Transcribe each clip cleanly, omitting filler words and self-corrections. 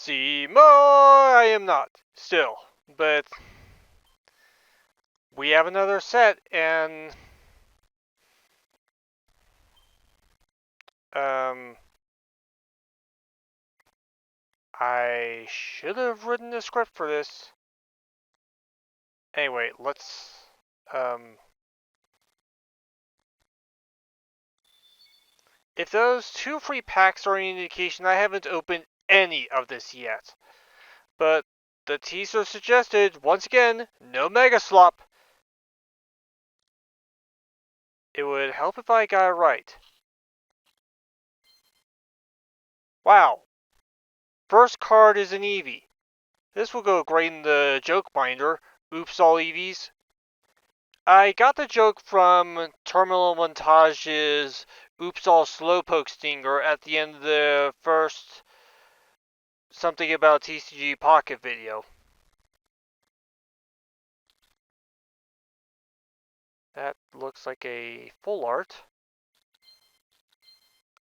Cimo, I am not, still, but we have another set, and I should have written the script for this. Anyway, let's if those 2 free packs are an indication, I haven't opened any of this yet. But the teaser suggested, once again, no Mega Slop. It would help if I got it right. Wow. First card is an Eevee. This will go great in the joke binder. Oops, all Eevees. I got the joke from Terminal Montage's Oops, all Slowpoke Stinger at the end of the first something about TCG Pocket video. That looks like a full art.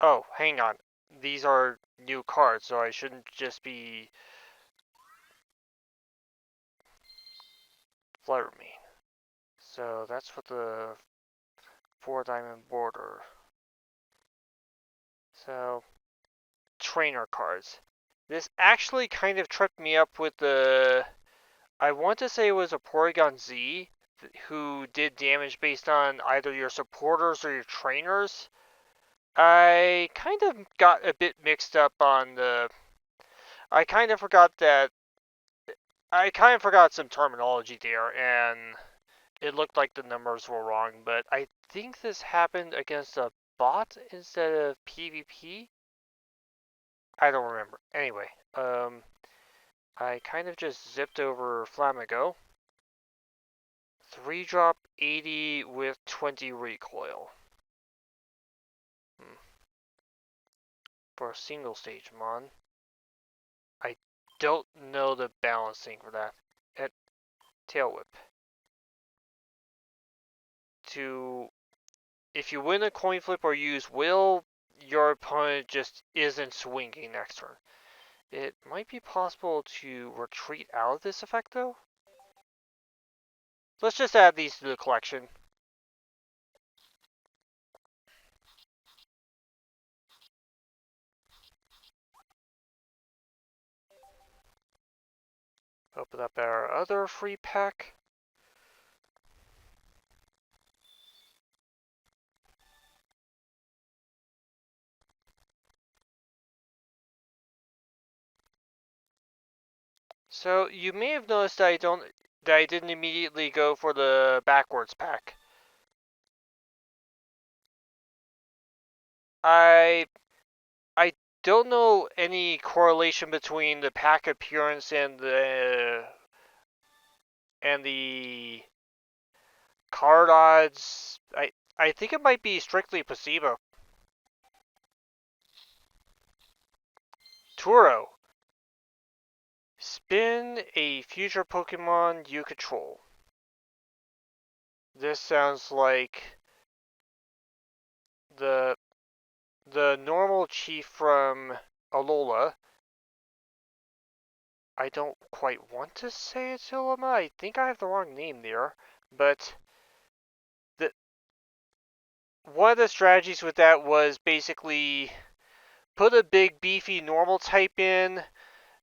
Oh, hang on. These are new cards, so I shouldn't just be Fluttermane. So that's with the 4 diamond border. So, trainer cards. This actually kind of tripped me up with the... I want to say it was a Porygon Z who did damage based on either your supporters or your trainers. I kind of got a bit mixed up on the... I kind of forgot some terminology there, and it looked like the numbers were wrong, but I think this happened against a bot instead of PvP? I don't remember. Anyway, I kind of just zipped over Flamigo. 3-drop 80 with 20 recoil. For a single stage mon. I don't know the balancing for that. At Tail Whip. If you win a coin flip or use Will, your opponent just isn't swinging next turn. It might be possible to retreat out of this effect though. Let's just add these to the collection. Open up our other free pack. So you may have noticed that I didn't immediately go for the backwards pack. I don't know any correlation between the pack appearance and the card odds. I think it might be strictly placebo. Turo. Spin a future Pokemon you control. This sounds like the normal chief from Alola. I don't quite want to say it's Ilima. I think I have the wrong name there. But one of the strategies with that was basically put a big beefy normal type in,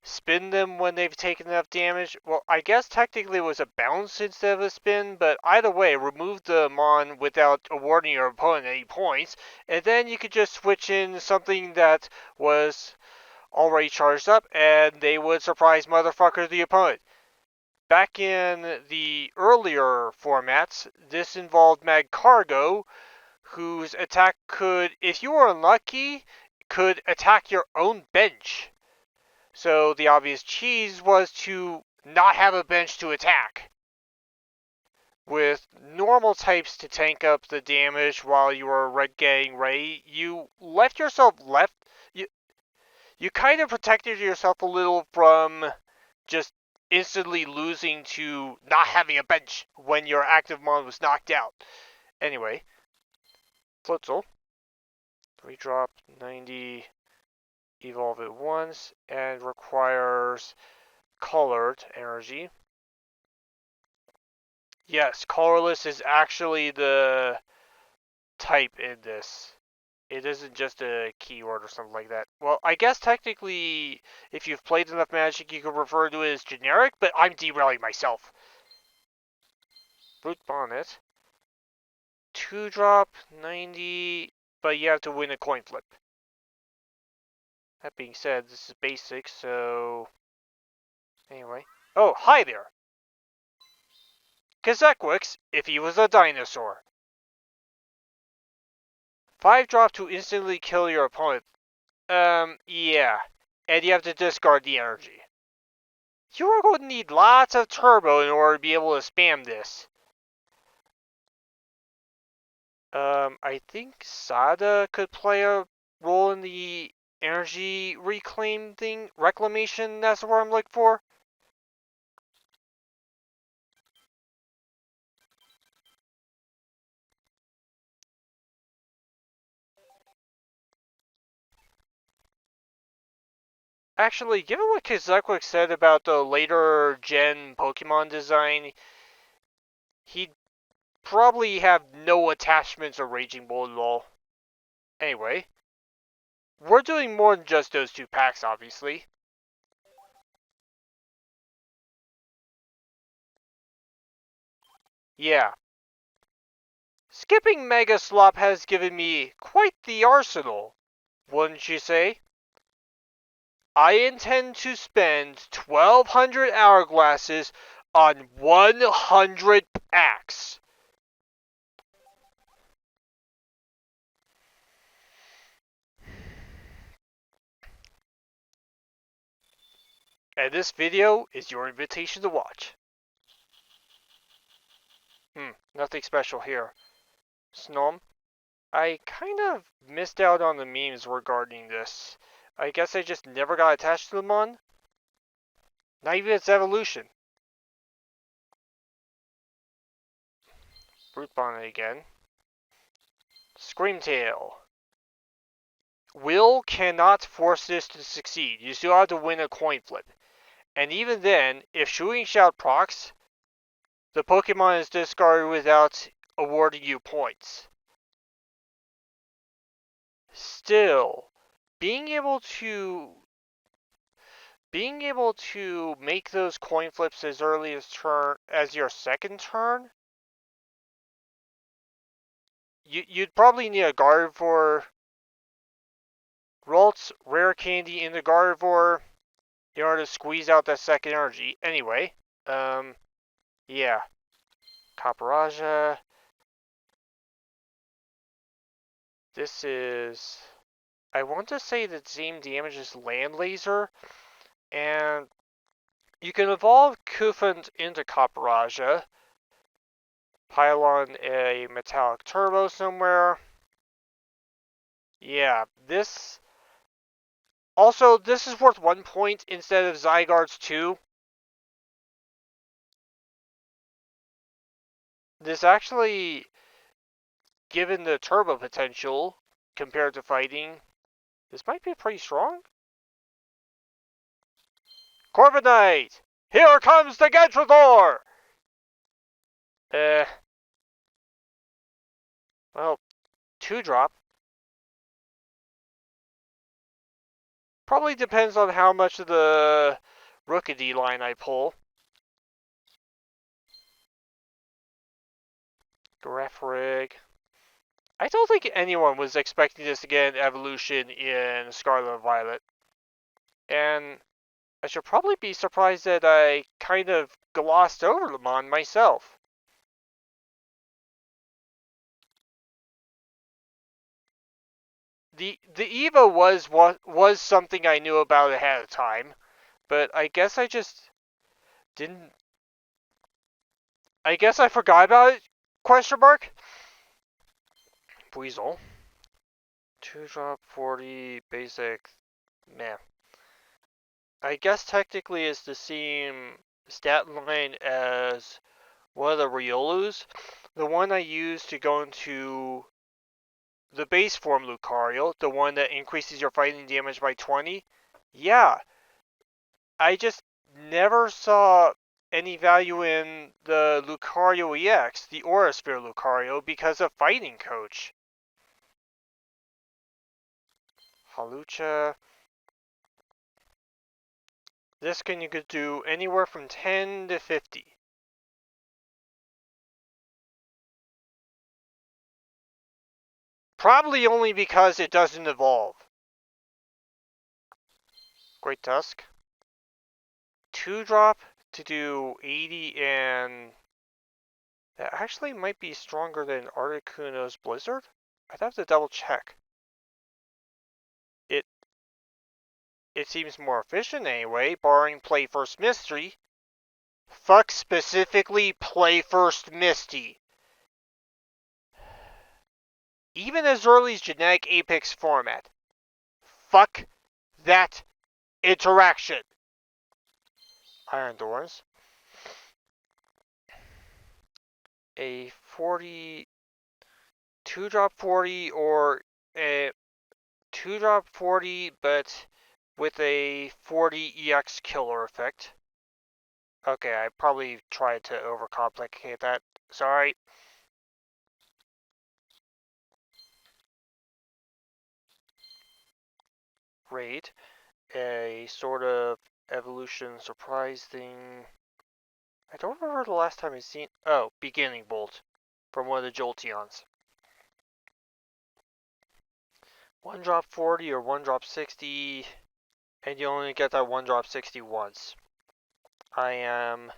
spin them when they've taken enough damage. Well, I guess technically it was a bounce instead of a spin, but either way, remove the Mon without awarding your opponent any points, and then you could just switch in something that was already charged up, and they would surprise motherfucker the opponent. Back in the earlier formats, this involved Magcargo, whose attack could, if you were unlucky, could attack your own bench. So the obvious cheese was to not have a bench to attack. With normal types to tank up the damage while you were getting ready, you left yourself you kind of protected yourself a little from just instantly losing to not having a bench when your active mon was knocked out. Anyway, Floatzel. 3-drop, 90. evolve it once, and requires colored energy. Yes, colorless is actually the type in this. It isn't just a keyword or something like that. Well, I guess technically, if you've played enough Magic, you could refer to it as generic, but I'm derailing myself. Root Bonnet. 2-drop, 90, but you have to win a coin flip. That being said, this is basic, so... Anyway. Oh, hi there! Kazekwix, if he was a dinosaur. 5-drop to instantly kill your opponent. Yeah. And you have to discard the energy. You are going to need lots of turbo in order to be able to spam this. I think Sada could play a role in the energy reclaim thing. Reclamation, that's the word I'm looking for. Actually, given what Kazekwik said about the later gen Pokemon design, he'd probably have no attachments or Raging Bull at all. Anyway, we're doing more than just those 2 packs, obviously. Yeah. Skipping Mega Slop has given me quite the arsenal, wouldn't you say? I intend to spend 1,200 hourglasses on 100 packs. And this video is your invitation to watch. Nothing special here. Snom? I kind of missed out on the memes regarding this. I guess I just never got attached to the mon. Not even its evolution. Brute Bonnet again. Screamtail. Will cannot force this to succeed. You still have to win a coin flip. And even then, if Shooting Shout procs, the Pokemon is discarded without awarding you points. Still, being able to make those coin flips as early as your second turn, you'd probably need a Gardevoir, Ralts, Rare Candy in the Gardevoir in order to squeeze out that second energy. Anyway, yeah. Caparaja. This is... I want to say the same damage as Land Laser, and you can evolve Kufant into Caparaja, pile on a Metallic Turbo somewhere. Yeah, this... Also, this is worth 1 point instead of Zygarde's 2. This actually, given the turbo potential compared to fighting, this might be pretty strong. Corviknight! Here comes the Gadgetor! Well, 2-drop. Probably depends on how much of the Rookidee line I pull. Grefrig. I don't think anyone was expecting this to get an evolution in Scarlet and Violet. And I should probably be surprised that I kind of glossed over Lemon myself. The Eva was something I knew about ahead of time, but I guess I just didn't. I guess I forgot about it? Question mark. Weasel. 2-drop 40 basic. Meh. I guess technically it's the same stat line as one of the Riolus. The one I used to go into the base form Lucario, the one that increases your fighting damage by 20, yeah, I just never saw any value in the Lucario EX, the Aura Sphere Lucario, because of Fighting Coach. Halucha. This can you could do anywhere from 10 to 50. Probably only because it doesn't evolve. Great Tusk. 2-drop to do 80, and that actually might be stronger than Articuno's Blizzard? I'd have to double check. It seems more efficient anyway, barring Play First Mystery. Fuck specifically Play First Misty. Even as early as Genetic Apex format. Fuck that interaction. Iron Doors. A 40... 2-drop 40 or a 2-drop 40, but with a 40 EX killer effect. Okay, I probably tried to overcomplicate that. Sorry. Raid. A sort of evolution surprise thing. I don't remember the last time I've seen... Oh, Beginning Bolt. From one of the Jolteons. 1-drop 40 or 1-drop 60. And you only get that 1-drop 60 once. I am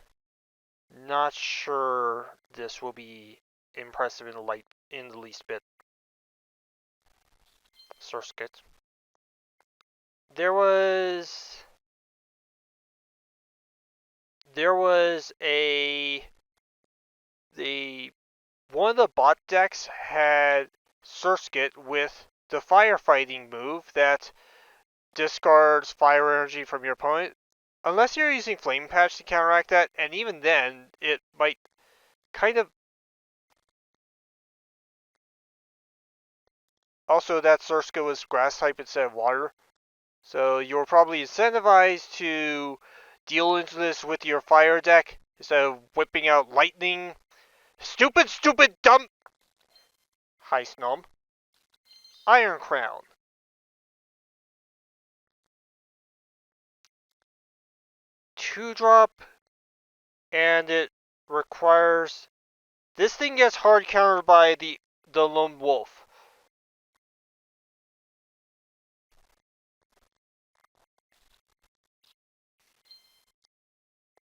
not sure this will be impressive in the least bit. Surskit. There was one of the bot decks had Surskit with the firefighting move that discards fire energy from your opponent. Unless you're using Flame Patch to counteract that, and even then, it might kind of... Also, that Surskit was grass type instead of water. So you're probably incentivized to deal into this with your fire deck instead of whipping out lightning. Stupid, dumb! Hi, Snom. Iron Crown. 2-drop, and it requires... This thing gets hard countered by the Lone Wolf.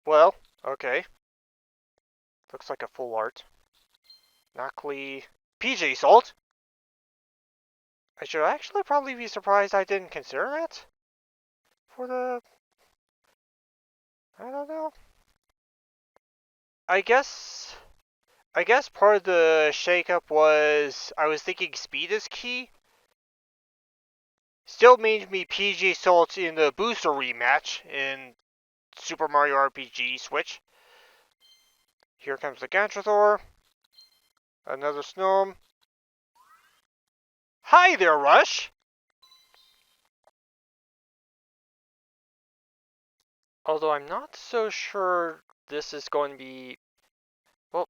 Well, okay. Looks like a full art. Knockley. PJ Salt? I should actually probably be surprised I didn't consider that. For the... I don't know. I guess part of the shakeup was I was thinking speed is key. Still made me PJ Salt in the booster rematch in Super Mario RPG Switch. Here comes the Gantrathor. Another Snom. Hi there, Rush! Although I'm not so sure this is going to be... Well,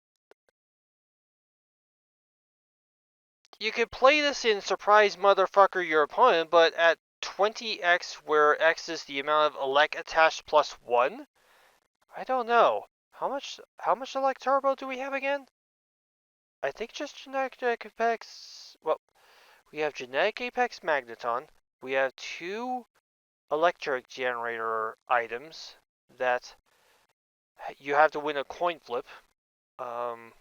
you could play this in Surprise Motherfucker your opponent, but at 20x, where x is the amount of elect attached plus 1? I don't know. How much elect turbo do we have again? I think just Genetic Apex... Well, we have Genetic Apex Magneton. We have 2 electric generator items that you have to win a coin flip. I'd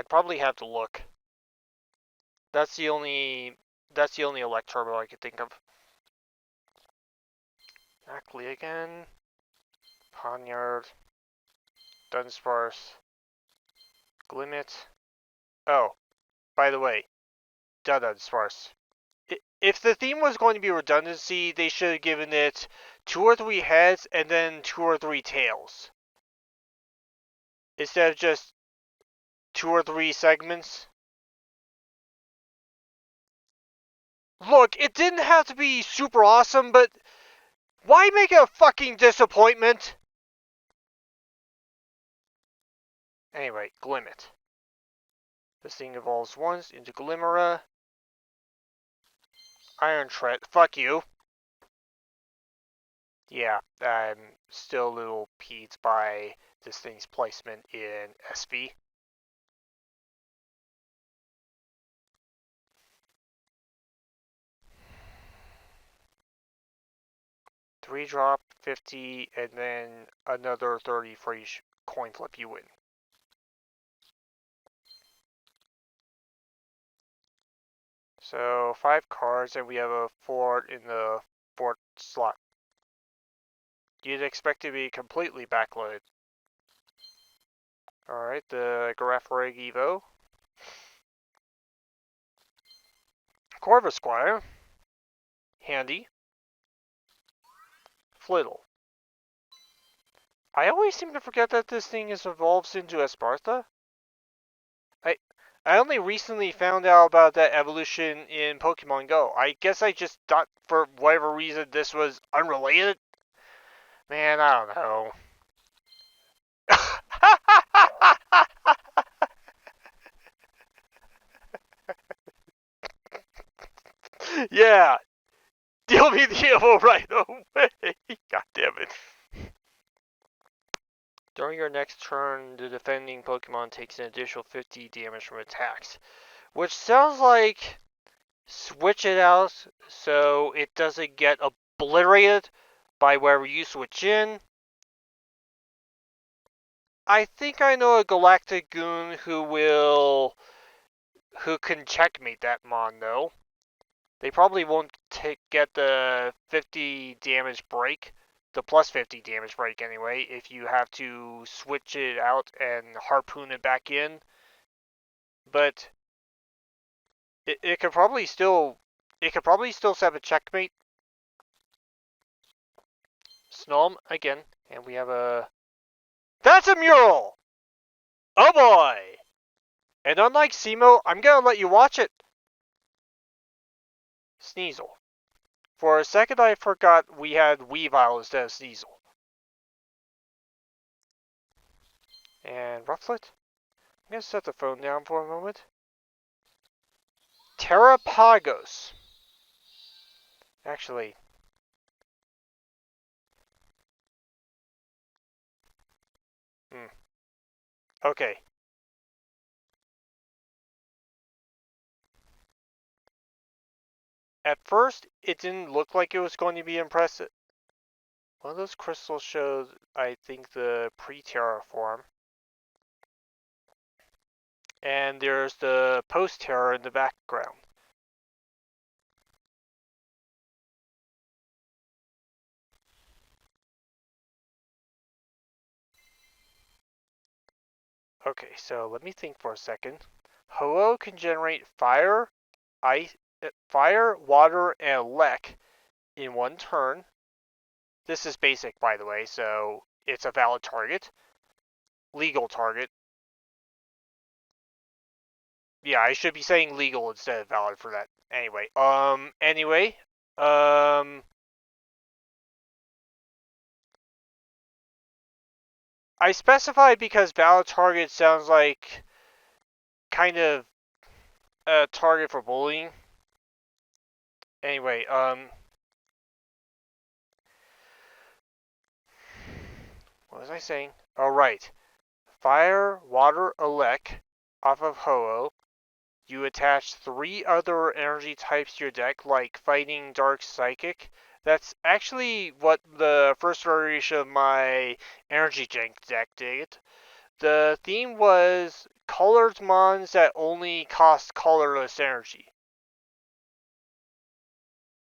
probably have to look. That's the only elect turbo I could think of. Ackley again. Poniard. Dunsparce. Glimmet. Oh, by the way, Dunsparce. If the theme was going to be redundancy, they should have given it 2 or 3 heads and then 2 or 3 tails. Instead of just 2 or 3 segments. Look, it didn't have to be super awesome, but why make it a fucking disappointment? Anyway, Glimmet. This thing evolves once into Glimmera. Iron Tread. Fuck you. Yeah, I'm still a little peeved by this thing's placement in SV. Three drop, 50, and then another 30 for each coin flip you win. So 5 cards, and we have a 4 in the 4th slot. You'd expect to be completely backloaded. Alright, the Graphreg Evo. Corvus Squire. Handy. Flittle. I always seem to forget that this thing evolves into Esparta. I only recently found out about that evolution in Pokemon Go. I guess I just thought for whatever reason this was unrelated. Man, I don't know. Yeah, deal me the evil right away. God damn it. During your next turn, the defending Pokemon takes an additional 50 damage from attacks. Which sounds like switch it out so it doesn't get obliterated by wherever you switch in. I think I know a Galactic Goon who can checkmate that mon though. They probably won't get the 50 damage break, the plus 50 damage break anyway, if you have to switch it out and harpoon it back in. But it could probably still set a checkmate. Snom again, and we have a. That's a mural! Oh boy! And unlike Cimo, I'm gonna let you watch it. Sneasel. For a second I forgot we had Weavile instead of Sneasel. And Rufflet. I'm gonna set the phone down for a moment. Terrapagos. Actually. Okay. At first, it didn't look like it was going to be impressive. One of those crystals shows, I think, the pre-Terra form. And there's the post-Terra in the background. Okay, so let me think for a second. Ho-Oh can generate fire, water, and elect in one turn. This is basic, by the way, so it's a valid target. Legal target. Yeah, I should be saying legal instead of valid for that. Anyway, I specified because valid target sounds like kind of a target for bullying. Anyway, what was I saying? Oh, right. Fire, water, elect off of Ho-Oh. You attach 3 other energy types to your deck, like Fighting, Dark, Psychic. That's actually what the first variation of my Energy Jank deck did. The theme was colored mons that only cost colorless energy.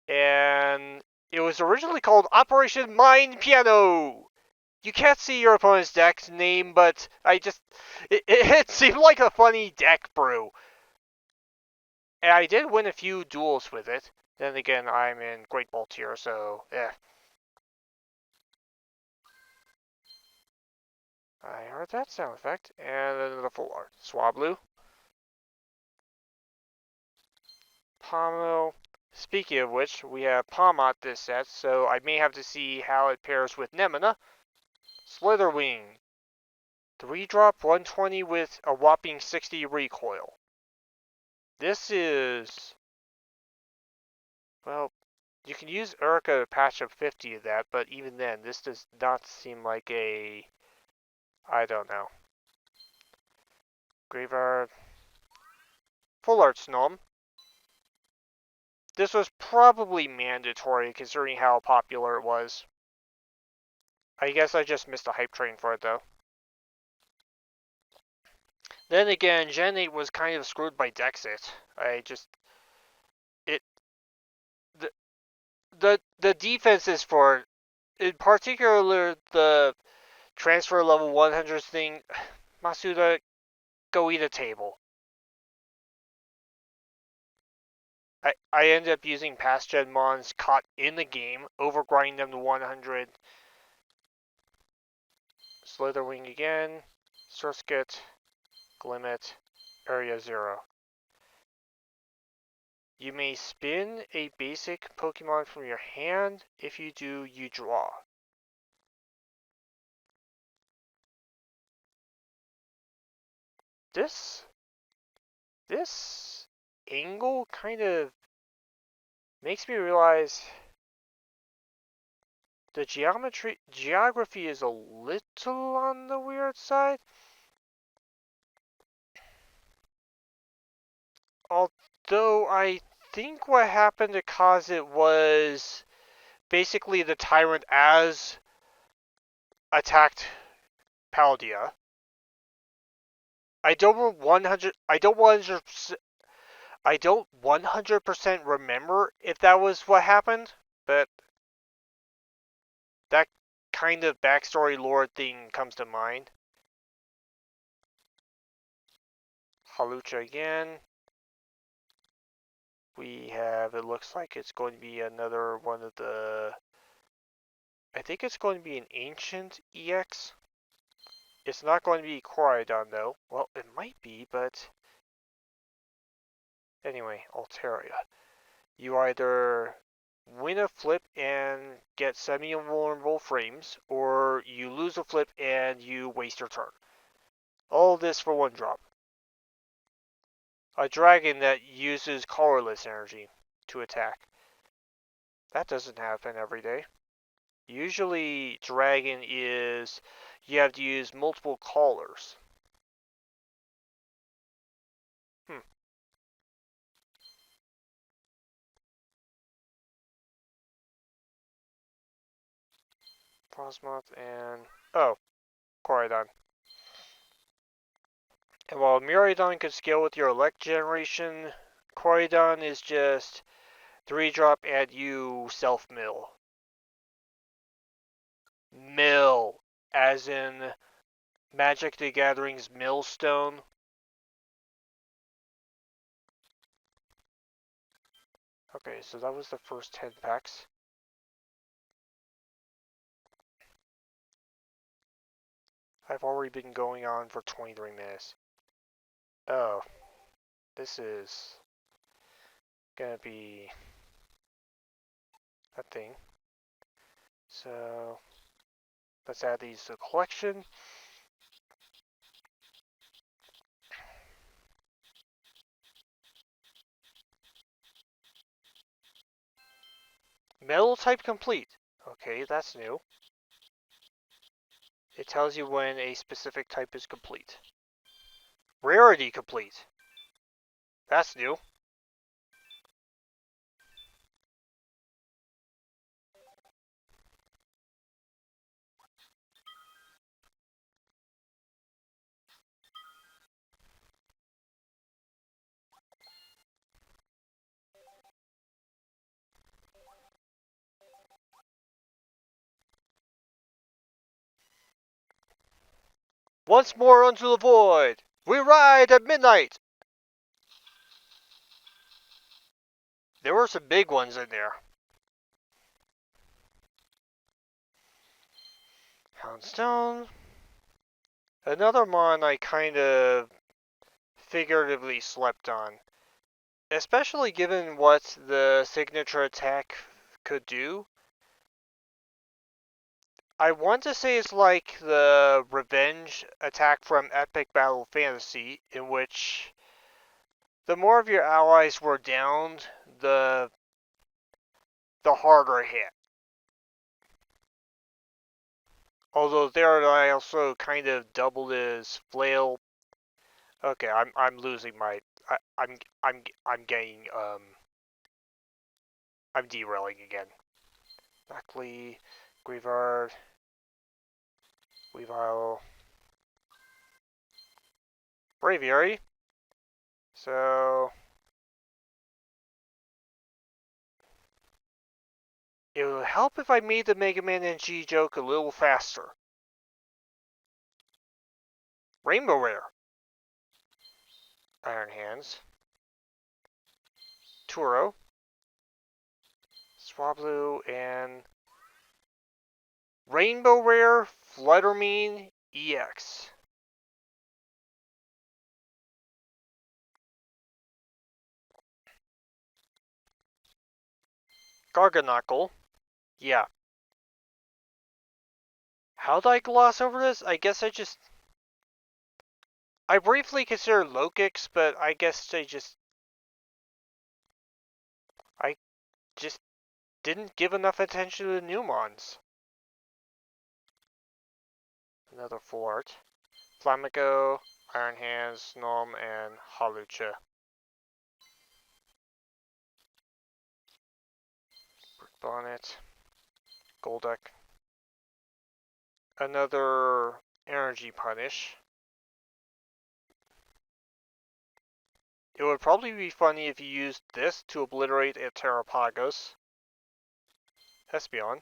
And it was originally called Operation Mind Piano. You can't see your opponent's deck's name, but it seemed like a funny deck brew. And I did win a few duels with it. Then again, I'm in Great Ball tier, so yeah. I heard that sound effect. And another full art. Swablu. Pommel. Speaking of which, we have Palmot this set, so I may have to see how it pairs with Nemina. Slitherwing. 3-drop 120 with a whopping 60 recoil. This is... well, you can use Urka to patch up 50 of that, but even then, this does not seem like a... I don't know. Graveyard. Full Arts Gnome. This was probably mandatory considering how popular it was. I guess I just missed the hype train for it though. Then again, Gen 8 was kind of screwed by Dexit. It the defenses for, in particular, the transfer level 100 thing. Masuda, go eat a table. I ended up using past gen mons caught in the game, overgrinding them to 100. Slitherwing again, Surskit, Glimmet, Area 0. You may spin a basic Pokemon from your hand. If you do, you draw. This angle kind of makes me realize the geography is a little on the weird side. Although I think what happened to cause it was basically the Tyrant as attacked Paldea. I don't 100% remember if that was what happened, but that kind of backstory lore thing comes to mind. Halucha again. We have, it looks like it's going to be another one of the, I think it's going to be an ancient EX. It's not going to be Coridon though. Well, it might be, but anyway, Altaria. You either win a flip and get semi-invulnerable frames, or you lose a flip and you waste your turn. All this for 1 drop. A dragon that uses colorless energy to attack. That doesn't happen every day. Usually dragon is, you have to use multiple colors. Frostmoth and, oh, Coridon. And while Miraidon could scale with your elect generation, Coridon is just 3-drop and you self-mill. Mill, as in Magic the Gathering's Millstone. Okay, so that was the first 10 packs. I've already been going on for 23 minutes. Oh, this is gonna be a thing. So, let's add these to the collection. Metal type complete. Okay, that's new. It tells you when a specific type is complete. Rarity complete. That's new. Once more unto the void. We ride at midnight. There were some big ones in there. Houndstone. Another mon I kind of figuratively slept on. Especially given what the signature attack could do. I want to say it's like the revenge attack from Epic Battle Fantasy, in which the more of your allies were downed, the harder it hit. Although there I also kind of doubled his flail. Okay, I'm losing my I'm getting I'm derailing again. Buckley, Grievard, Weavile, Braviary. So it would help if I made the Mega Man NG joke a little faster. Rainbow Rare. Iron Hands. Turo. Swablu and Rainbow Rare Fluttermane EX. Garganockle. Yeah. How'd I gloss over this? I guess I briefly considered Lokix, but I guess I just didn't give enough attention to the Numons. Another full art. Flamigo, Iron Hands, Gnome, and Halucha. Brick Bonnet. Golduck. Another Energy Punish. It would probably be funny if you used this to obliterate a Terrapagos. Espeon.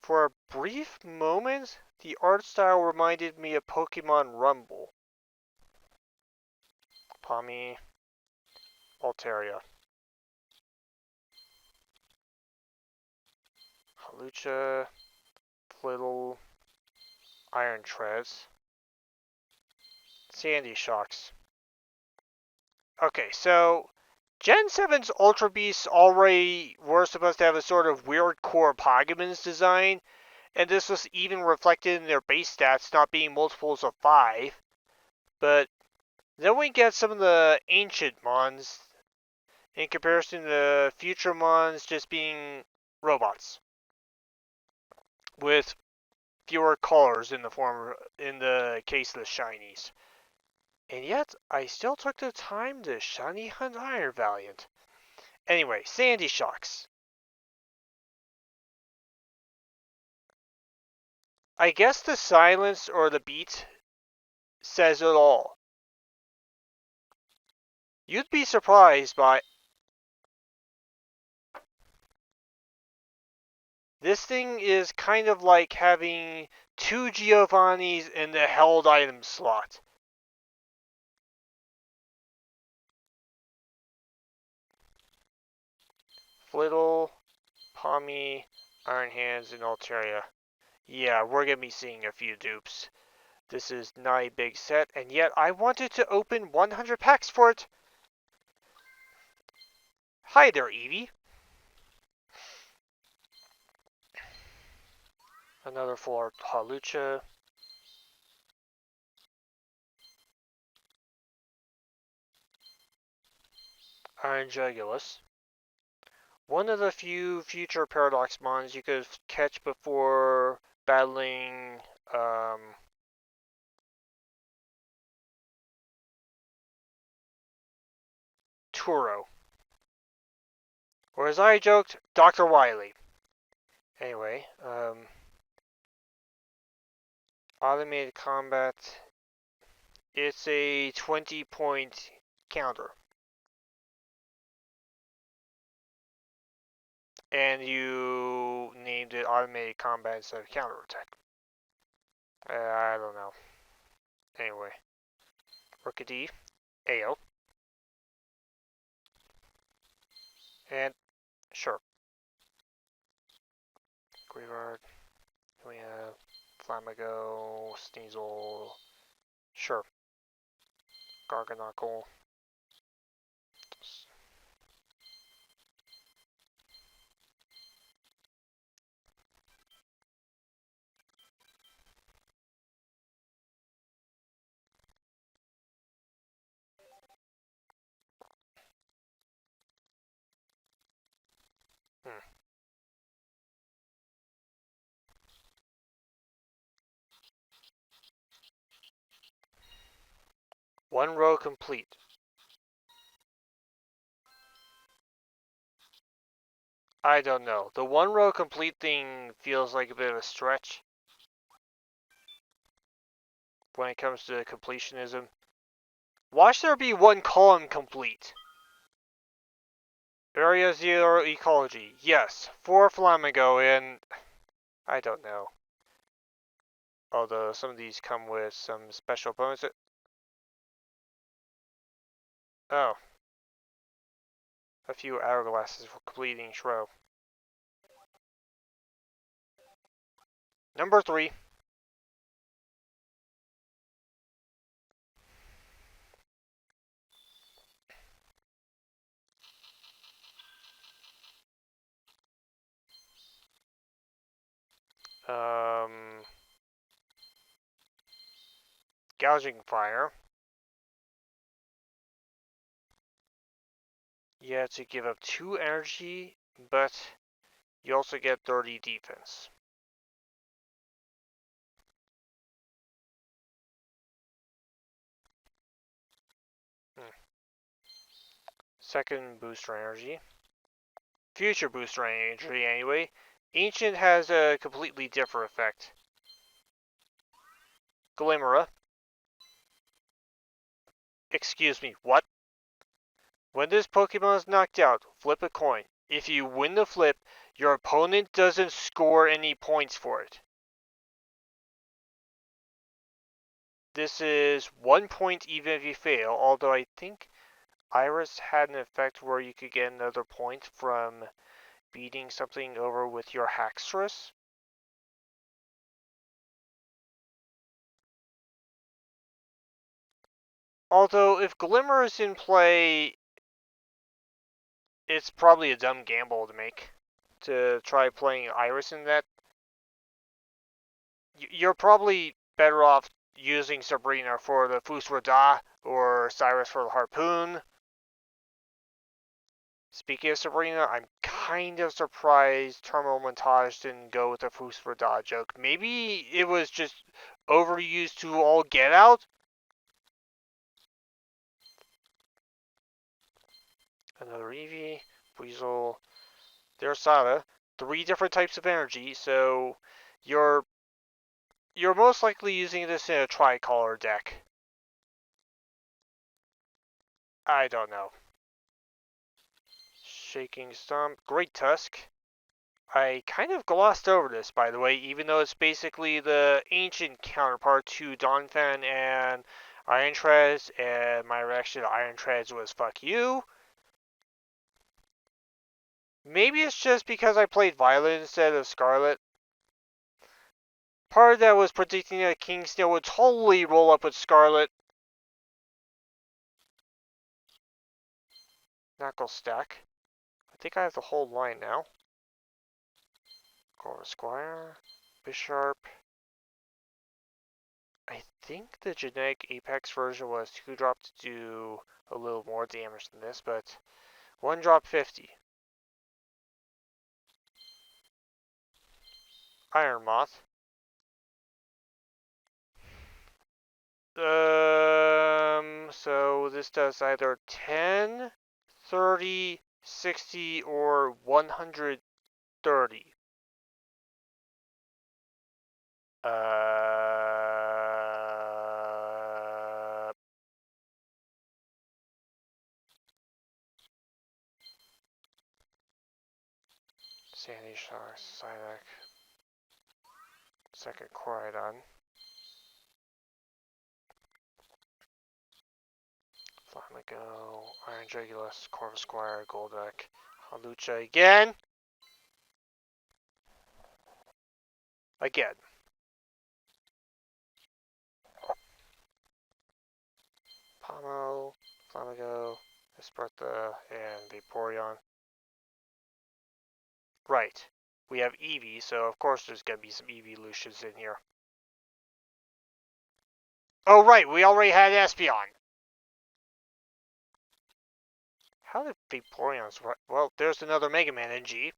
For a brief moment, the art style reminded me of Pokemon Rumble. Palmy. Altaria. Halucha. Flittle. Iron Treads. Sandy Shocks. Okay, so Gen 7's Ultra Beasts already were supposed to have a sort of weird core Pokémon's design, and this was even reflected in their base stats not being multiples of 5. But then we get some of the ancient Mons in comparison to the future Mons just being robots with fewer colors in the case of the shinies. And yet, I still took the time to shiny hunt Iron Valiant. Anyway, Sandy Shocks. I guess the silence or the beat says it all. You'd be surprised by... This thing is kind of like having 2 Giovannis in the held item slot. Flittle, Palmy, Iron Hands, and Altaria. Yeah, we're gonna be seeing a few dupes. This is not a big set, and yet I wanted to open 100 packs for it. Hi there, Eevee. Another for Halucha. Iron Jugulus. One of the few future Paradox Mons you could catch before battling Turo. Or as I joked, Dr. Wily. Anyway, automated combat. It's a 20-point counter. And you named it automated combat instead of counter attack. I don't know. Anyway. Rookidee. AO. And sure. Grievard. We have Flamigo, Sneasel. Sure. Garganacle. One row complete. I don't know. The one row complete thing feels like a bit of a stretch when it comes to completionism. Watch there be one column complete. Area Zero Ecology. Yes. 4 Flamingo and I don't know. Although some of these come with some special bonus. Oh. A few hourglasses for completing each row. Number 3. Gouging Fire. You have to give up 2 energy, but you also get 30 defense. Second booster energy. Future booster energy, anyway. Ancient has a completely different effect. Glimmera. Excuse me, what? When this Pokemon is knocked out, flip a coin. If you win the flip, your opponent doesn't score any points for it. This is 1 point even if you fail, although I think Iris had an effect where you could get another point from beating something over with your Haxorus. Although, if Glimmer is in play, it's probably a dumb gamble to make. To try playing Iris in that. You're probably better off using Sabrina for the Fusrada or Cyrus for the Harpoon. Speaking of Sabrina, I'm kind of surprised Terminal Montage didn't go with the Fusrada joke. Maybe it was just overused to all get out? Another Eevee, Weasel, there's Sada. 3 different types of energy, so you're most likely using this in a tricolor deck. I don't know. Shaking Stomp, Great Tusk. I kind of glossed over this, by the way, even though it's basically the ancient counterpart to Donphan and Iron Treads, and my reaction to Iron Treads was fuck you. Maybe it's just because I played Violet instead of Scarlet. Part of that was predicting that King Snail would totally roll up with Scarlet. Knuckle Stack. I think I have the whole line now. Cora Squire, Bisharp. I think the genetic Apex version was 2-drop to do a little more damage than this, but 1-drop 50. Iron Moth. So this does either 10, 30, 60, or 130. Sandy Shark, Psyduck. Second Coridon. Flamigo, Iron Dragulus, Corvusquire, Golduck, Halucha again. Again. Cimo, Flamigo, Esparta, and Vaporeon. Right. We have Eevee, so of course there's going to be some Eeveelutions in here. Oh, right, we already had Espeon. How did Vaporeon's... Well, there's another Mega Man in G.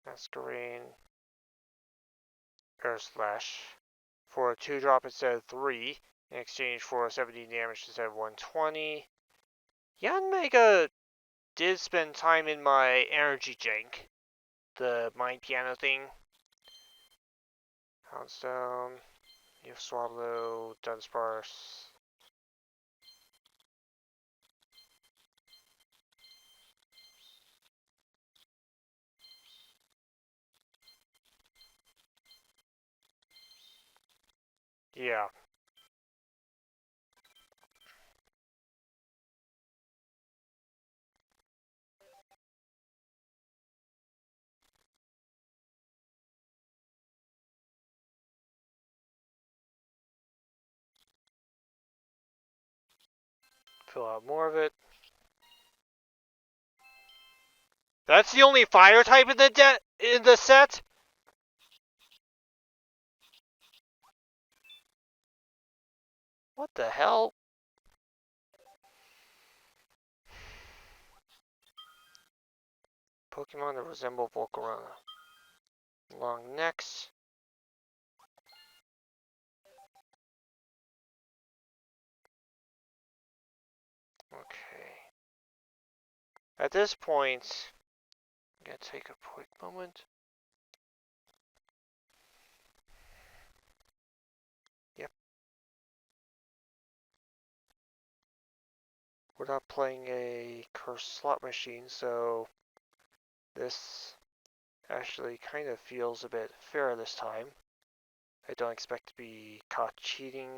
Masquerain. Air Slash. For a 2-drop instead of 3. In exchange for 70 damage instead of 120. Yanmega did spend time in my energy jank. The Mind Piano thing. Houndstone. You have Swablu, Dunsparce. Yeah. Fill out more of it. That's the only fire type in the set? What the hell? Pokemon that resemble Volcarona. Long necks. Okay. At this point, I'm going to take a quick moment. Yep. We're not playing a cursed slot machine, so this actually kind of feels a bit fair this time. I don't expect to be caught cheating.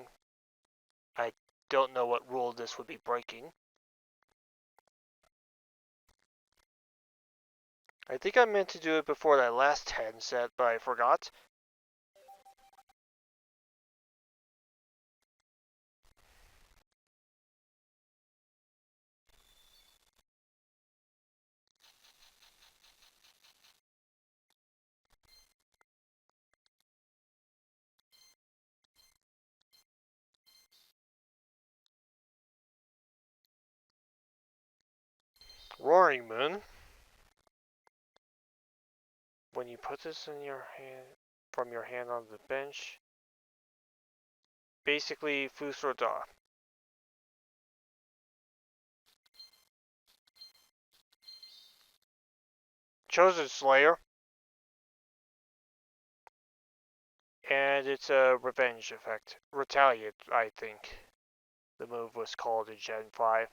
I don't know what rule this would be breaking. I think I meant to do it before that last 10 set, but I forgot. Roaring Moon. When you put this in your hand, from your hand on the bench, basically Fusroda. Chosen Slayer. And it's a revenge effect. Retaliate, I think. The move was called in Gen 5.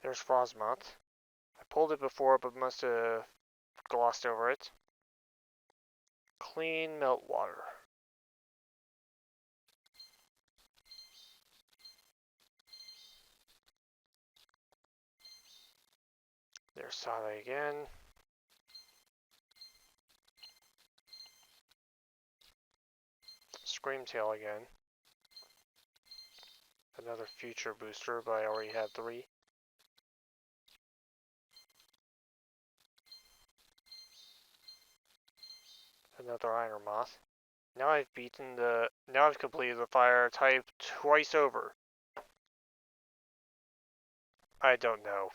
There's Frostmouth. I pulled it before, but must have glossed over it. Clean Meltwater. There's Sada again. Screamtail again. Another future booster, but I already had 3. Another Iron Moth. Now I've completed the fire type twice over. I don't know.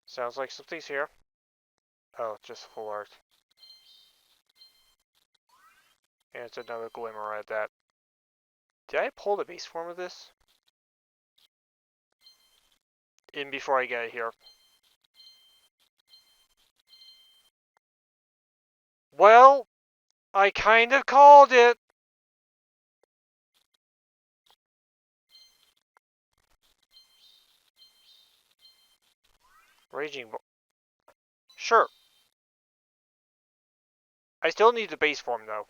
Sounds like something's here. Oh, just full art. And it's another Glimmer at that. Did I pull the base form of this? In before I get here. Well, I kind of called it. Raging Bull. Sure. I still need the base form though.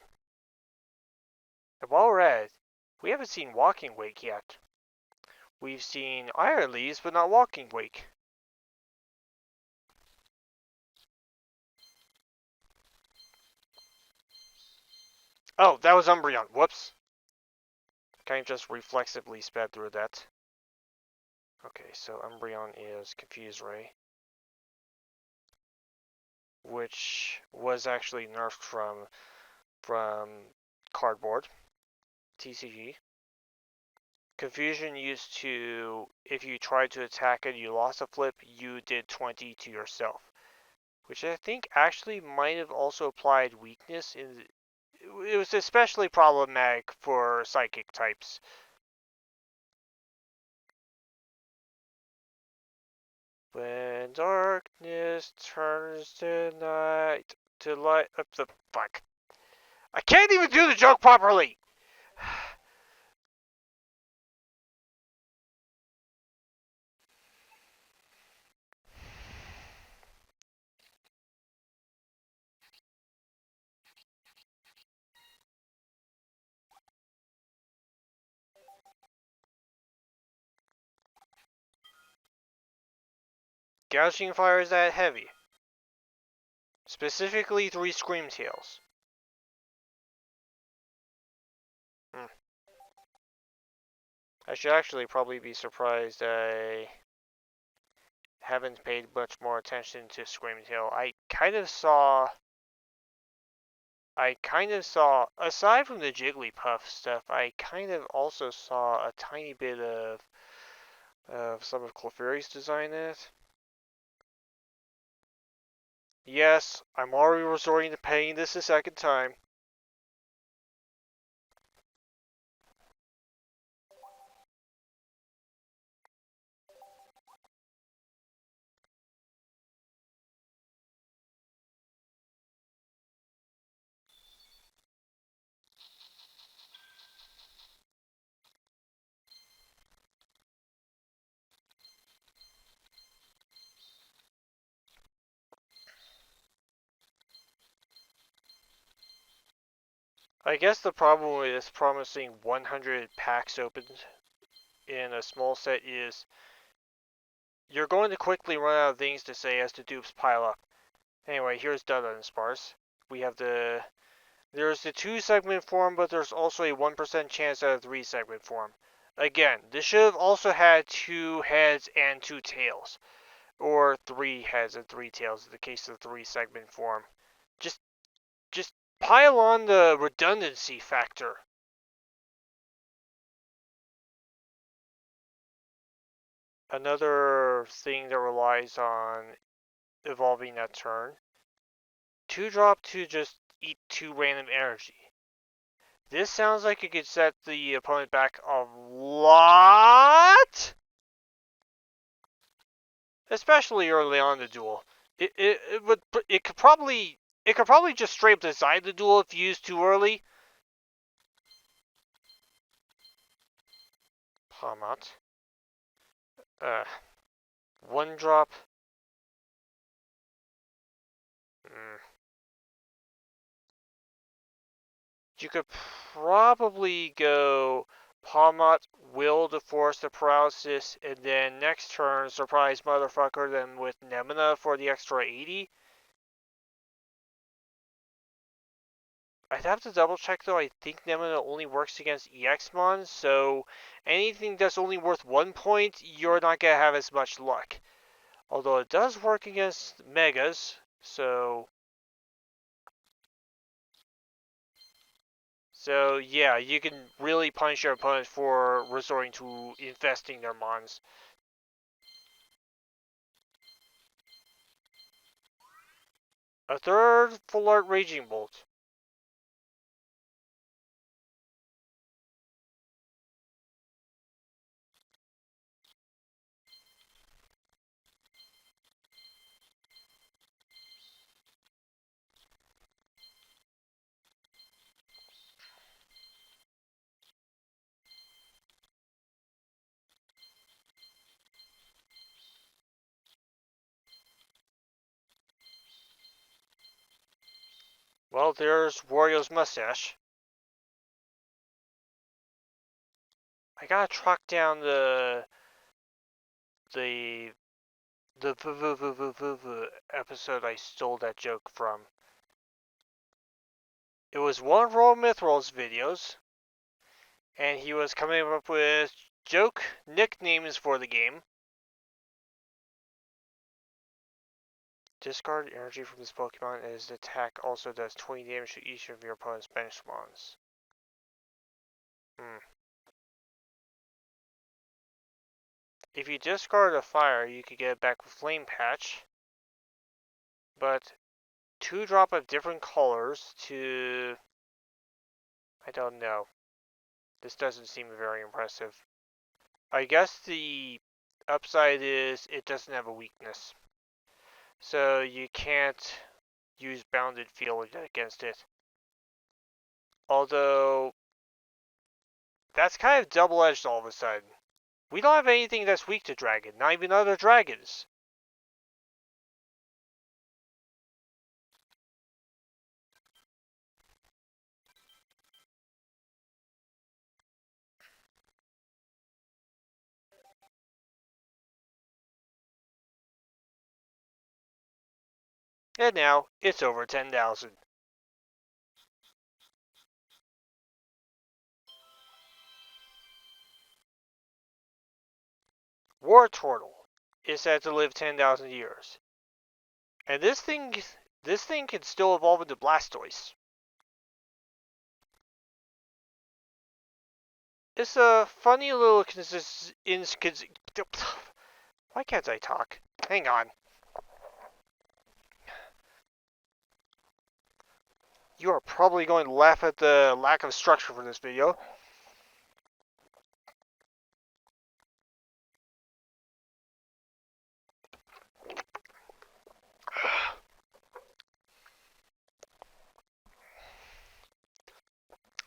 And while we're at it, we haven't seen Walking Wake yet. We've seen Iron Leaves, but not Walking Wake. Oh, that was Umbreon. Whoops. Kind of just reflexively sped through that. Okay, so Umbreon is Confuse Ray, which was actually nerfed from Cardboard, TCG. Confusion used to, if you tried to attack it, you lost a flip, you did 20 to yourself, which I think actually might have also applied weakness in. It was especially problematic for psychic types. When darkness turns to night, to light up the fuck. I can't even do the joke properly! Gouging fire is that heavy. Specifically 3 Scream Tails. I should actually probably be surprised I haven't paid much more attention to Scream Tail. I kind of saw, aside from the Jigglypuff stuff, I kind of also saw a tiny bit of some of Clefairy's design in it. Yes, I'm already resorting to paying this a second time. I guess the problem with promising 100 packs opened in a small set is you're going to quickly run out of things to say as the dupes pile up. Anyway, here's data and sparse. We have there's the 2-segment form, but there's also a 1% chance at a 3-segment form. Again, this should have also had 2 heads and 2 tails. Or 3 heads and 3 tails in the case of the 3-segment form. Just pile on the redundancy factor. Another thing that relies on evolving that turn. 2-drop to just eat 2 random energy. This sounds like it could set the opponent back a lot, especially early on in the duel. It could probably just straight up design the duel if used too early. Palmat. 1-drop. You could probably go Palmat, Will to force the paralysis, and then next turn surprise motherfucker them with Nemina for the extra 80. I'd have to double check though. I think Nemina only works against EX-Mon, so anything that's only worth 1 point, you're not gonna have as much luck. Although it does work against Megas, so yeah, you can really punish your opponent for resorting to infesting their mons. A 3rd full art Raging Bolt. Well, there's Wario's mustache. I gotta track down the episode I stole that joke from. It was one of Royal Mithral's videos, and he was coming up with joke nicknames for the game. Discard energy from this Pokemon as the attack also does 20 damage to each of your opponent's bench spawns. If you discard a fire, you could get it back with Flame Patch, but 2-drop of different colors to... I don't know. This doesn't seem very impressive. I guess the upside is it doesn't have a weakness. So you can't use Bounded Field against it. Although, that's kind of double-edged all of a sudden. We don't have anything that's weak to dragon, not even other dragons. And now, it's over 10,000. War Turtle is said to live 10,000 years. And this thing can still evolve into Blastoise. It's a funny little why can't I talk? Hang on. You are probably going to laugh at the lack of structure for this video.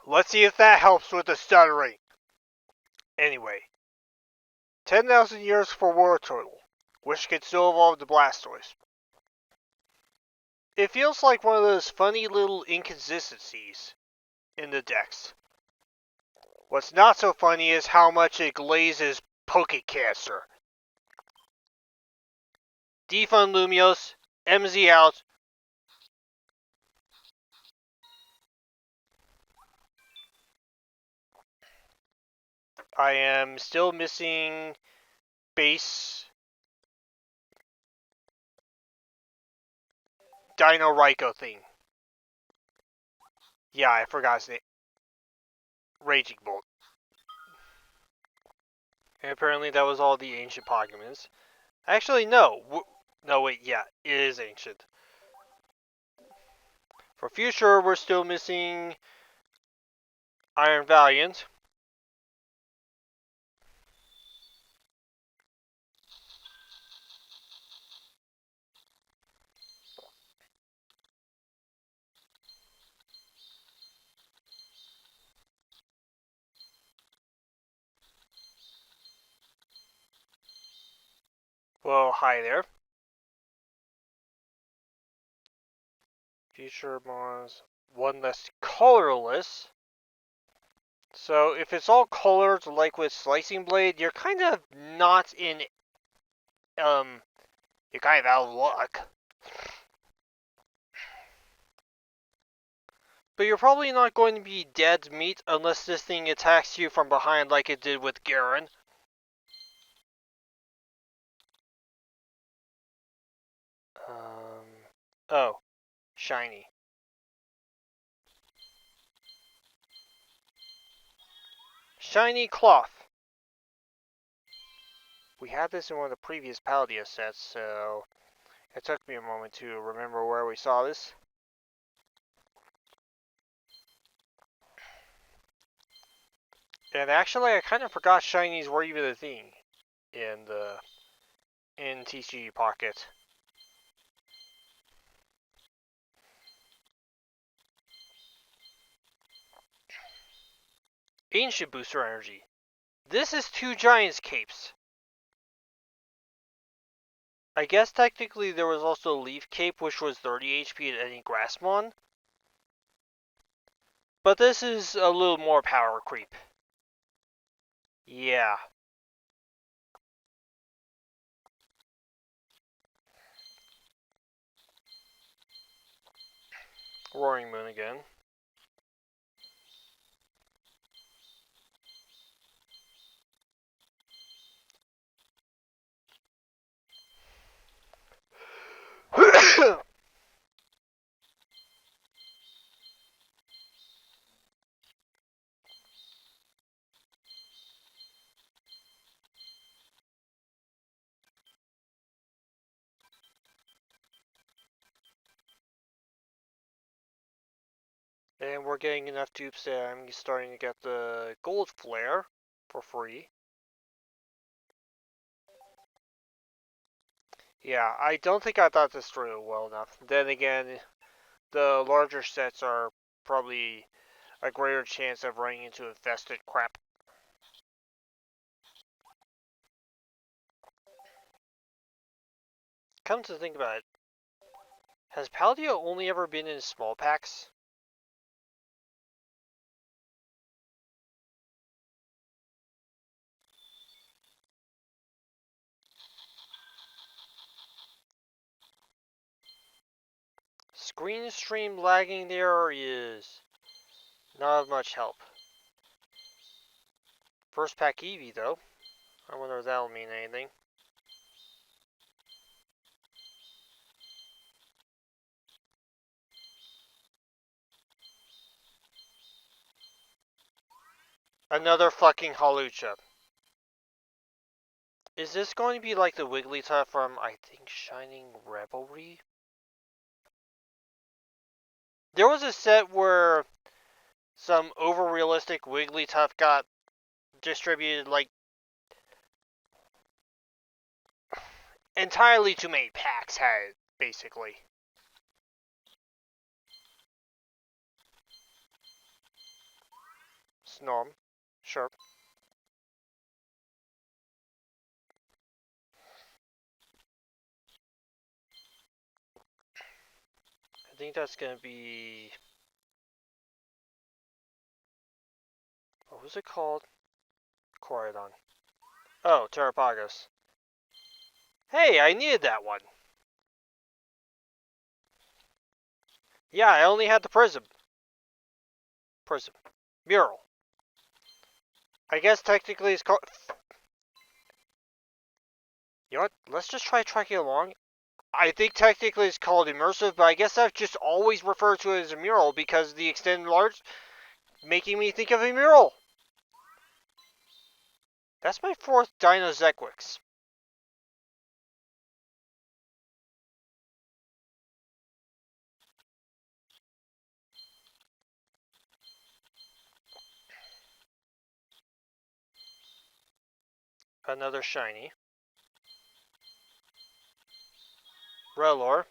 Let's see if that helps with the stuttering. Anyway, 10,000 years for War Turtle, which can still evolve to Blastoise. It feels like one of those funny little inconsistencies in the decks. What's not so funny is how much it glazes Pokecaster. Defund Lumios, MZ out. I am still missing base Dino Raikou thing. Yeah, I forgot his name. Raging Bolt. And apparently that was all the ancient Pokemons. Actually, no. No, wait, yeah, it is ancient. For future, we're still missing Iron Valiant. Well, hi there. Future Mons, one less colorless. So if it's all colored like with Slicing Blade, you're kind of not in, you're kind of out of luck. But you're probably not going to be dead meat unless this thing attacks you from behind like it did with Garen. Oh, shiny. Shiny cloth. We had this in one of the previous Paldea sets, so it took me a moment to remember where we saw this. And actually, I kind of forgot shinies were even a thing in TCG Pocket. Ancient Booster Energy. This is 2 Giant's Capes. I guess technically there was also Leaf Cape, which was 30 HP at any Grassmon. But this is a little more power creep. Yeah. Roaring Moon again. And we're getting enough dupes that I'm starting to get the gold flare for free. Yeah, I don't think I thought this through well enough. Then again, the larger sets are probably a greater chance of running into infested crap. Come to think about it, has Palladio only ever been in small packs? ScreenStream lagging there is not of much help. First pack Eevee though. I wonder if that'll mean anything. Another fucking Hawlucha. Is this going to be like the Wigglytuff from, I think, Shining Revelry? There was a set where some over-realistic Wigglytuff got distributed, like, entirely too many packs had it, basically. Snorm. Sure. I think that's gonna be... what was it called? Coridon. Oh, Terrapagos. Hey, I needed that one. Yeah, I only had the Prism. Mural. I guess technically it's called... You know what? Let's just try tracking along. I think technically it's called immersive, but I guess I've just always referred to it as a mural because the extended large making me think of a mural. That's my fourth Dinozequix. Another shiny. Relor.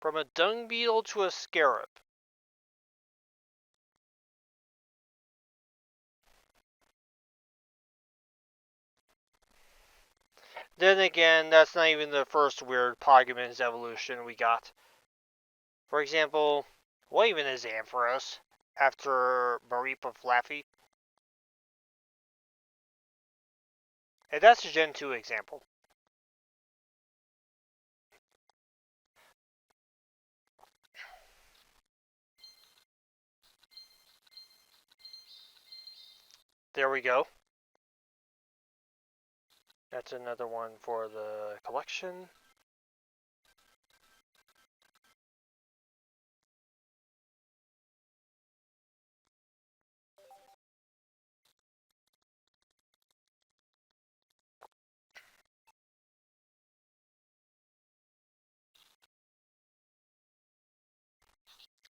From a dung beetle to a scarab. Then again, that's not even the first weird Pokemon's evolution we got. For example, what even is Ampharos after Mareep of Laffy? And that's a Gen 2 example. There we go. That's another one for the collection.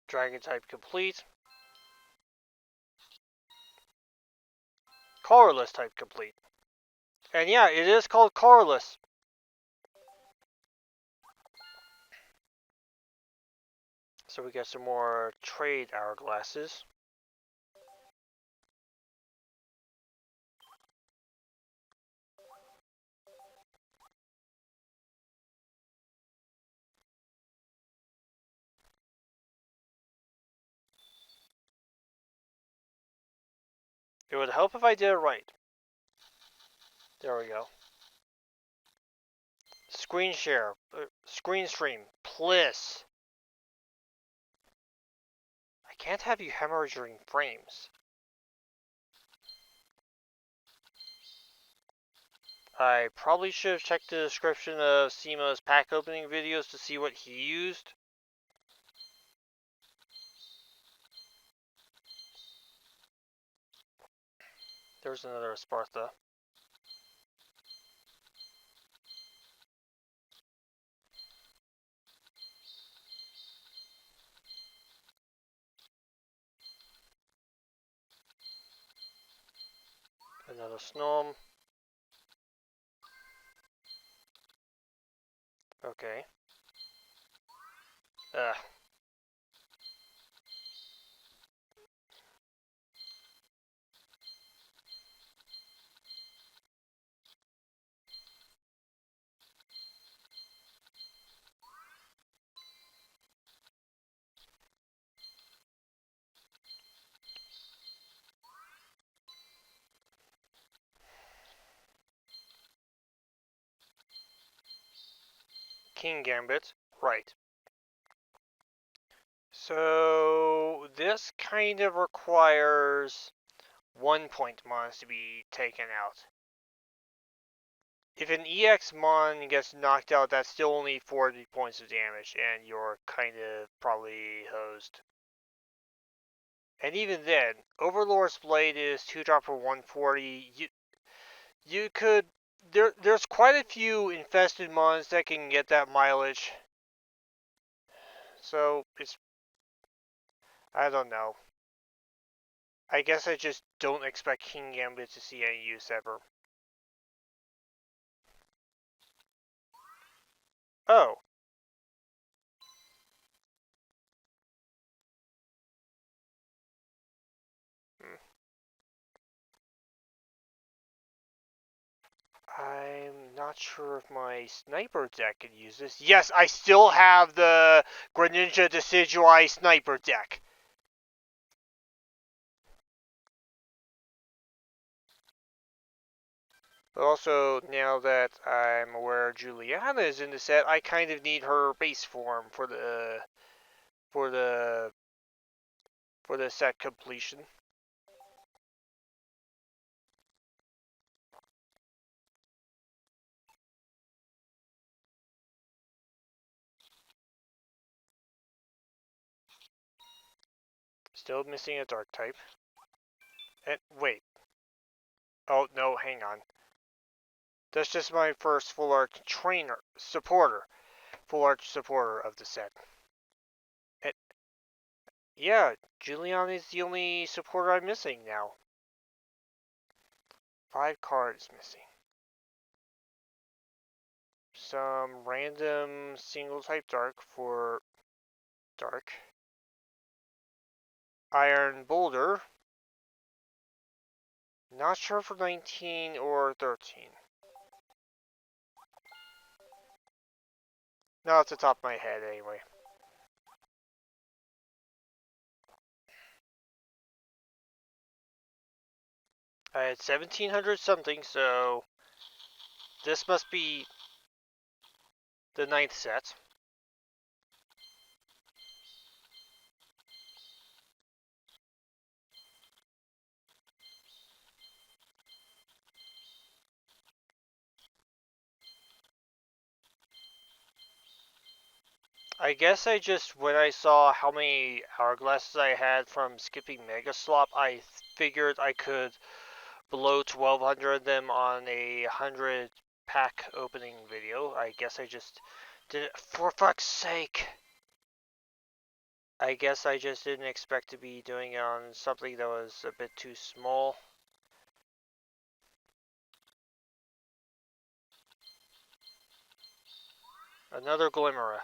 Dragon type complete. Colorless type complete. And yeah, it is called colorless. So we get some more trade hourglasses. It would help if I did it right. There we go. Screen share. ScreenStream. Please. I can't have you hemorrhaging frames. I probably should have checked the description of Cimo's pack opening videos to see what he used. There's another Spartha. Another Snom. Okay. Ugh. King Gambit. Right. So this kind of requires 1-point mons to be taken out. If an EX mon gets knocked out, that's still only 40 points of damage, and you're kind of probably hosed. And even then, Overlord's Blade is 2-drop for 140. You could... There's quite a few infested mons that can get that mileage. So, it's... I don't know. I guess I just don't expect King Gambit to see any use ever. Oh. I'm not sure if my sniper deck can use this. Yes, I still have the Greninja Decidueye sniper deck. But also, now that I'm aware Juliana is in the set, I kind of need her base form for the set completion. Still missing a dark type. And wait. Oh no, hang on. That's just my first full art full art supporter of the set. And yeah, Juliana is the only supporter I'm missing now. 5 cards missing. Some random single type dark for dark. Iron Boulder. Not sure for 19 or 13. Not off the top of my head, anyway. I had 1700 something, so this must be the 9th set. I guess I just, when I saw how many hourglasses I had from skipping Mega Slop, I figured I could blow 1200 of them on a 100 pack opening video. I guess I just did it, for fuck's sake. I guess I just didn't expect to be doing it on something that was a bit too small. Another Glimmerer.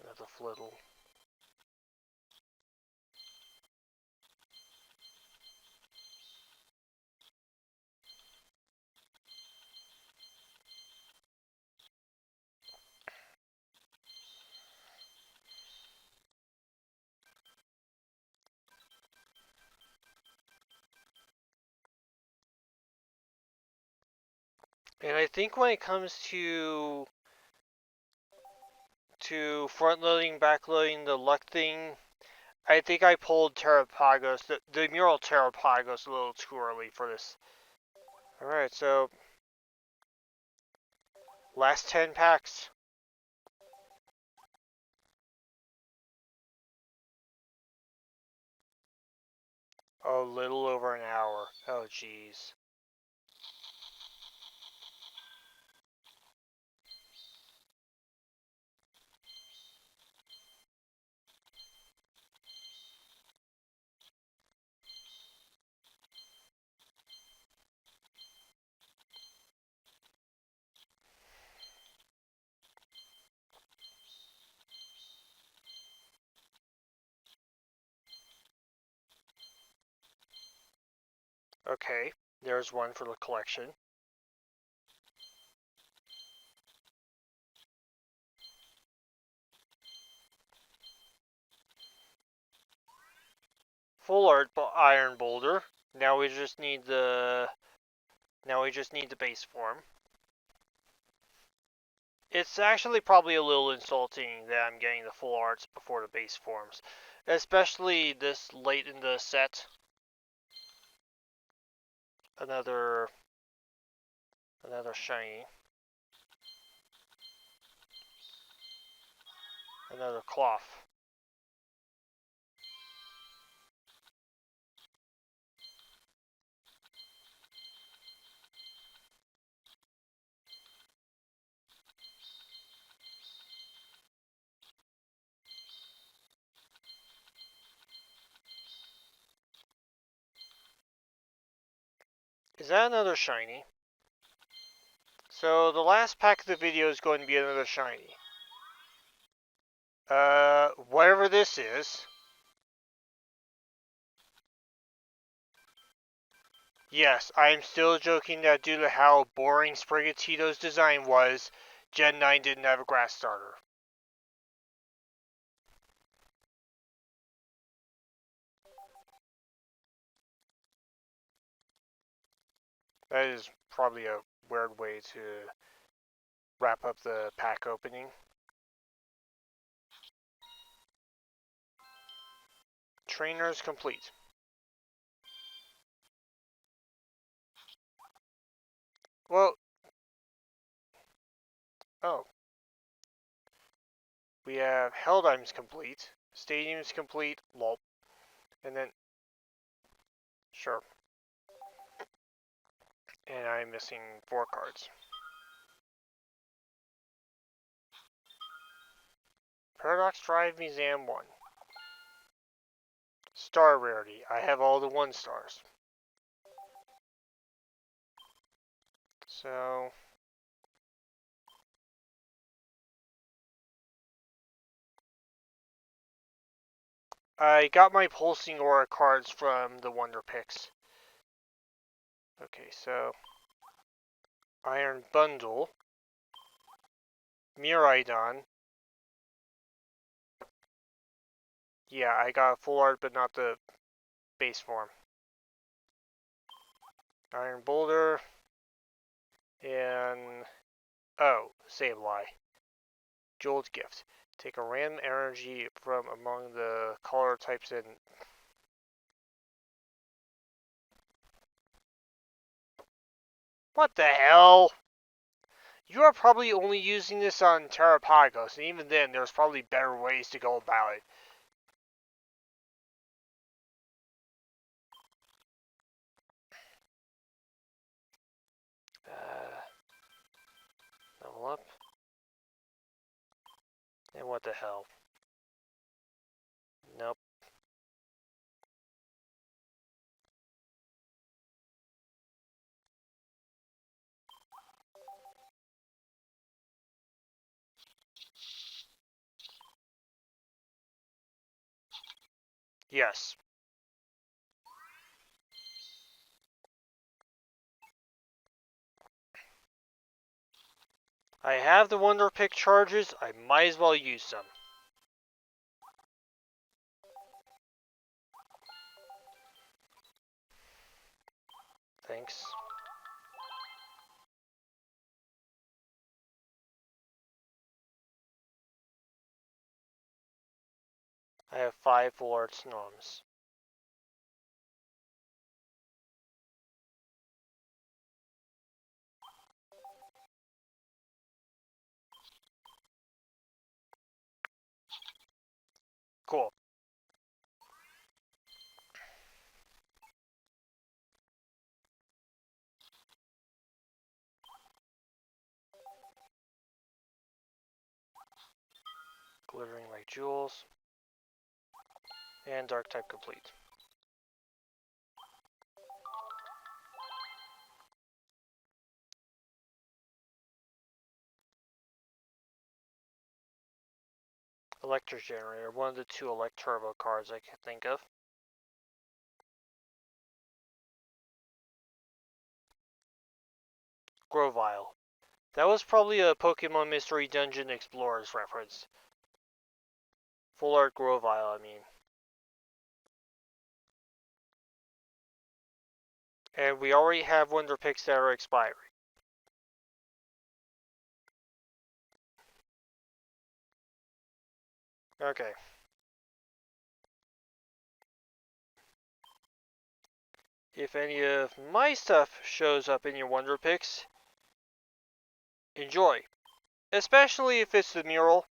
Another Flittle. And I think when it comes to front loading, back loading, the luck thing, I think I pulled Terrapagos, the mural Terrapagos, a little too early for this. Alright, so last 10 packs. A little over an hour. Oh jeez. Okay, there's one for the collection. Full art iron boulder. Now we just need the base form. It's actually probably a little insulting that I'm getting the full arts before the base forms, especially this late in the set. Another shiny. Another cloth. Is that another shiny? So the last pack of the video is going to be another shiny. Whatever this is. Yes, I am still joking that due to how boring Sprigatito's design was, Gen 9 didn't have a grass starter. That is probably a weird way to wrap up the pack opening. Trainers complete. Well, oh. We have Helldheim's complete, Stadium's complete, lol. And then, sure. And I'm missing 4 cards. Paradox Drive Museum 1. Star rarity. I have all the 1 stars. So, I got my Pulsing Aura cards from the Wonder Picks. Okay, so Iron Bundle, Miraidon. Yeah, I got a full art, but not the base form. Iron Boulder, and oh, Sableye. Jeweled Gift. Take a random energy from among the color types in. What the hell? You are probably only using this on Terrapagos, and even then, there's probably better ways to go about it. Level up. And what the hell? Nope. Yes. I have the Wonder Pick charges, I might as well use some. Thanks. I have 5 full art Snoms. Cool. Glittering like jewels. And Dark type complete. Electric Generator, one of the 2 Elect Turbo cards I can think of. Grovyle. That was probably a Pokemon Mystery Dungeon Explorers reference. Full Art Grovyle, I mean. And we already have Wonder Picks that are expiring. Okay. If any of my stuff shows up in your Wonder Picks, enjoy. Especially if it's the mural.